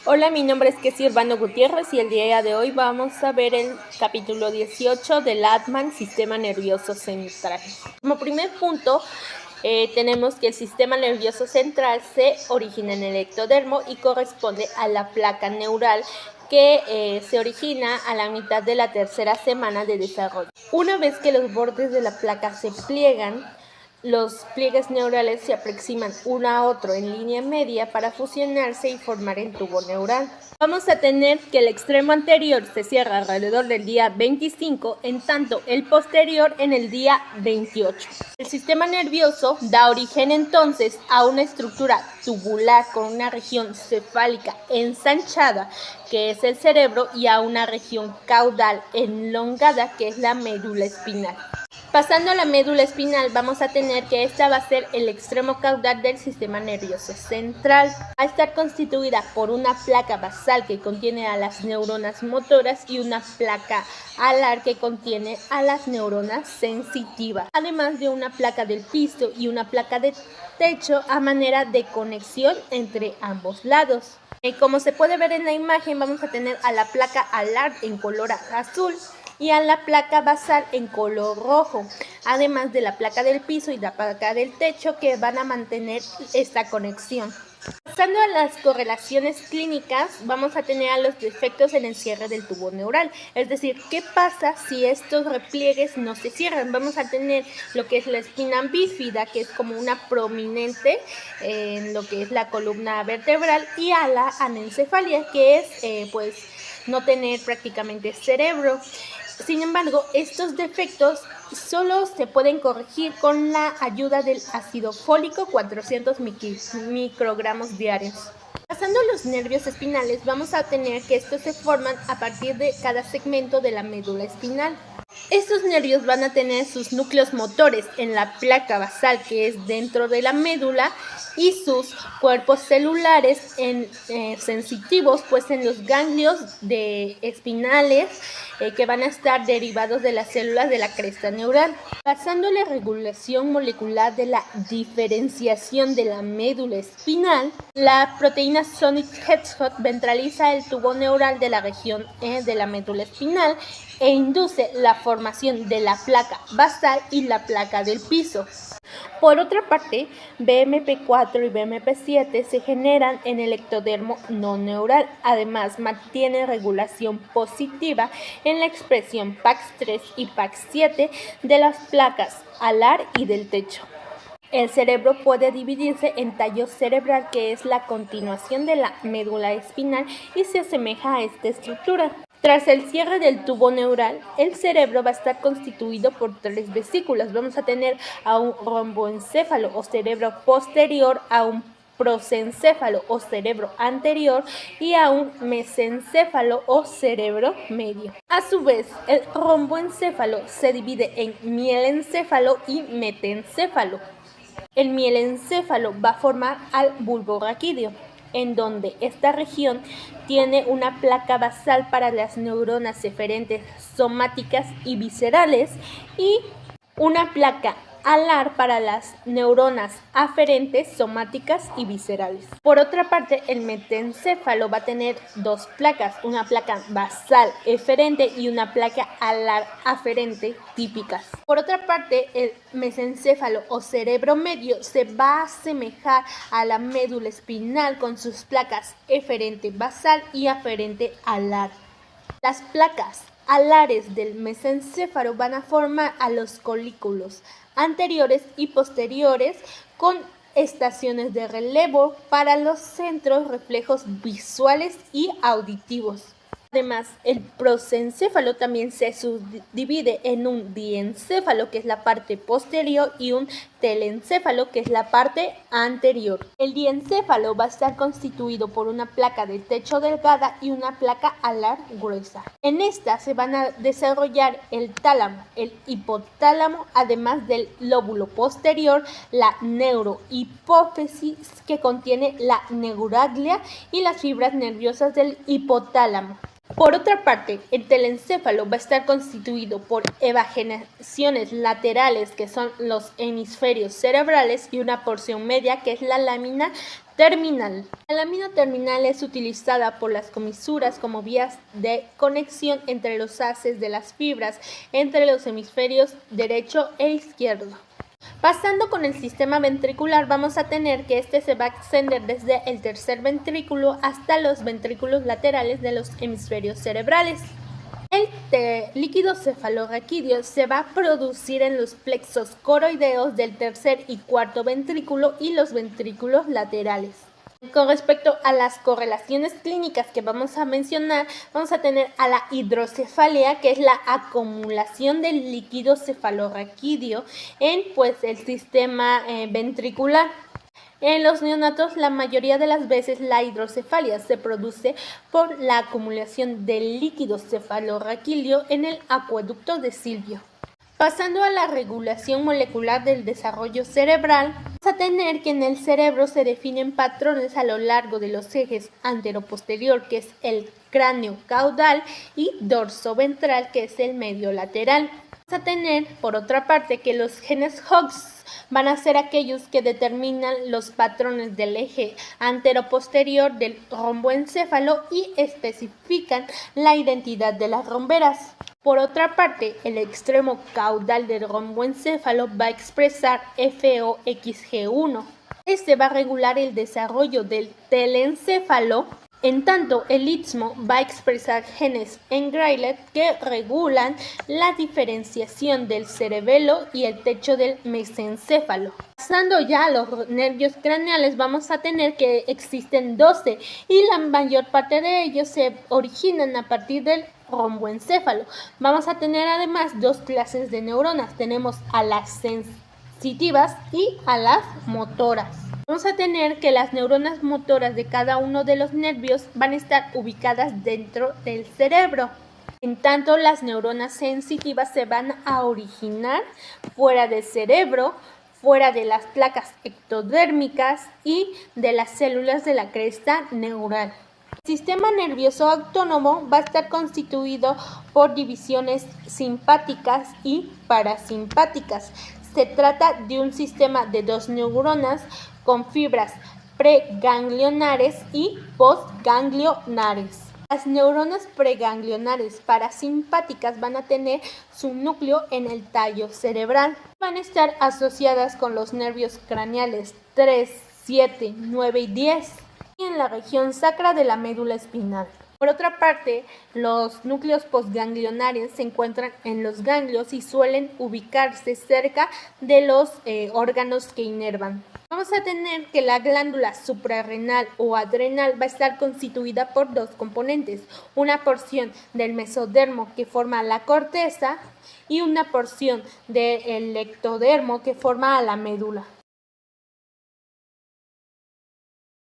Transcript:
Hola, mi nombre es Kessie Urbano Gutiérrez y el día de hoy vamos a ver el capítulo 18 del Atman, Sistema Nervioso Central. Como primer punto, tenemos que el sistema nervioso central se origina en el ectodermo y corresponde a la placa neural que se origina a la mitad de la tercera semana de desarrollo. Una vez que los bordes de la placa se pliegan, los pliegues neurales se aproximan uno a otro en línea media para fusionarse y formar el tubo neural. Vamos a tener que el extremo anterior se cierra alrededor del día 25, en tanto el posterior en el día 28. El sistema nervioso da origen entonces a una estructura tubular con una región cefálica ensanchada, que es el cerebro, y a una región caudal elongada, que es la médula espinal. Pasando a la médula espinal, vamos a tener que esta va a ser el extremo caudal del sistema nervioso central. Va a estar constituida por una placa basal que contiene a las neuronas motoras y una placa alar que contiene a las neuronas sensitivas, además de una placa del piso y una placa de techo a manera de conexión entre ambos lados. Como se puede ver en la imagen, vamos a tener a la placa alar en color azul y a la placa basal en color rojo, además de la placa del piso y la placa del techo que van a mantener esta conexión. Pasando a las correlaciones clínicas, vamos a tener a los defectos en el cierre del tubo neural, es decir, ¿qué pasa si estos repliegues no se cierran? Vamos a tener lo que es la espina bífida, que es como una prominente en lo que es la columna vertebral, y a la anencefalia, que es no tener prácticamente cerebro. Sin embargo, estos defectos solo se pueden corregir con la ayuda del ácido fólico, 400 microgramos diarios. Pasando a los nervios espinales, vamos a tener que estos se forman a partir de cada segmento de la médula espinal. Estos nervios van a tener sus núcleos motores en la placa basal, que es dentro de la médula, y sus cuerpos celulares sensitivos, pues en los ganglios espinales que van a estar derivados de las células de la cresta neural. Pasando a la regulación molecular de la diferenciación de la médula espinal, la proteína Sonic Hedgehog ventraliza el tubo neural de la región de la médula espinal e induce la formación de la placa basal y la placa del piso. Por otra parte, BMP4 y BMP7 se generan en el ectodermo no neural. Además, mantiene regulación positiva en la expresión PAX3 y PAX7 de las placas alar y del techo. El cerebro puede dividirse en tallo cerebral, que es la continuación de la médula espinal y se asemeja a esta estructura. Tras el cierre del tubo neural, el cerebro va a estar constituido por 3 vesículas. Vamos a tener a un romboencéfalo o cerebro posterior, a un prosencéfalo o cerebro anterior y a un mesencéfalo o cerebro medio. A su vez, el romboencéfalo se divide en mielencéfalo y metencéfalo. El mielencéfalo va a formar al bulbo raquídeo, en donde esta región tiene una placa basal para las neuronas eferentes somáticas y viscerales y una placa alar para las neuronas aferentes somáticas y viscerales. Por otra parte, el metencéfalo va a tener 2 placas, una placa basal eferente y una placa alar aferente típicas. Por otra parte, el mesencéfalo o cerebro medio se va a asemejar a la médula espinal con sus placas eferente basal y aferente alar. Las placas alares del mesencéfalo van a formar a los colículos anteriores y posteriores con estaciones de relevo para los centros reflejos visuales y auditivos. Además, el prosencéfalo también se subdivide en un diencéfalo, que es la parte posterior, y un telencéfalo, que es la parte anterior. El diencéfalo va a estar constituido por una placa de techo delgada y una placa alar gruesa. En esta se van a desarrollar el tálamo, el hipotálamo, además del lóbulo posterior, la neurohipófisis, que contiene la neuraglia, y las fibras nerviosas del hipotálamo. Por otra parte, el telencéfalo va a estar constituido por evagenaciones laterales, que son los hemisferios cerebrales, y una porción media, que es la lámina terminal. La lámina terminal es utilizada por las comisuras como vías de conexión entre los haces de las fibras entre los hemisferios derecho e izquierdo. Pasando con el sistema ventricular, vamos a tener que este se va a extender desde el tercer ventrículo hasta los ventrículos laterales de los hemisferios cerebrales. El líquido cefalorraquídeo se va a producir en los plexos coroideos del tercer y cuarto ventrículo y los ventrículos laterales. Con respecto a las correlaciones clínicas que vamos a mencionar, vamos a tener a la hidrocefalia, que es la acumulación del líquido cefalorraquídeo en el sistema ventricular. En los neonatos, la mayoría de las veces la hidrocefalia se produce por la acumulación del líquido cefalorraquídeo en el acueducto de Silvio. Pasando a la regulación molecular del desarrollo cerebral, vamos a tener que en el cerebro se definen patrones a lo largo de los ejes antero-posterior, que es el cráneo caudal, y dorso-ventral, que es el medio lateral. Vamos a tener, por otra parte, que los genes Hox van a ser aquellos que determinan los patrones del eje antero-posterior del romboencéfalo y especifican la identidad de las romberas. Por otra parte, el extremo caudal del romboencéfalo va a expresar FOXG1. Este va a regular el desarrollo del telencéfalo. En tanto, el istmo va a expresar genes en Gray que regulan la diferenciación del cerebelo y el techo del mesencéfalo. Pasando ya a los nervios craneales, vamos a tener que existen 12 y la mayor parte de ellos se originan a partir del romboencéfalo. Vamos a tener además dos clases de neuronas. Tenemos a las sensitivas y a las motoras. Vamos a tener que las neuronas motoras de cada uno de los nervios van a estar ubicadas dentro del cerebro. En tanto, las neuronas sensitivas se van a originar fuera del cerebro, fuera de las placas ectodérmicas y de las células de la cresta neural. El sistema nervioso autónomo va a estar constituido por divisiones simpáticas y parasimpáticas. Se trata de un sistema de dos neuronas con fibras preganglionares y postganglionares. Las neuronas preganglionares parasimpáticas van a tener su núcleo en el tallo cerebral. Van a estar asociadas con los nervios craneales 3, 7, 9 y 10 y en la región sacra de la médula espinal. Por otra parte, los núcleos postganglionares se encuentran en los ganglios y suelen ubicarse cerca de los órganos que inervan. Vamos a tener que la glándula suprarrenal o adrenal va a estar constituida por dos componentes, una porción del mesodermo que forma la corteza y una porción del ectodermo que forma la médula.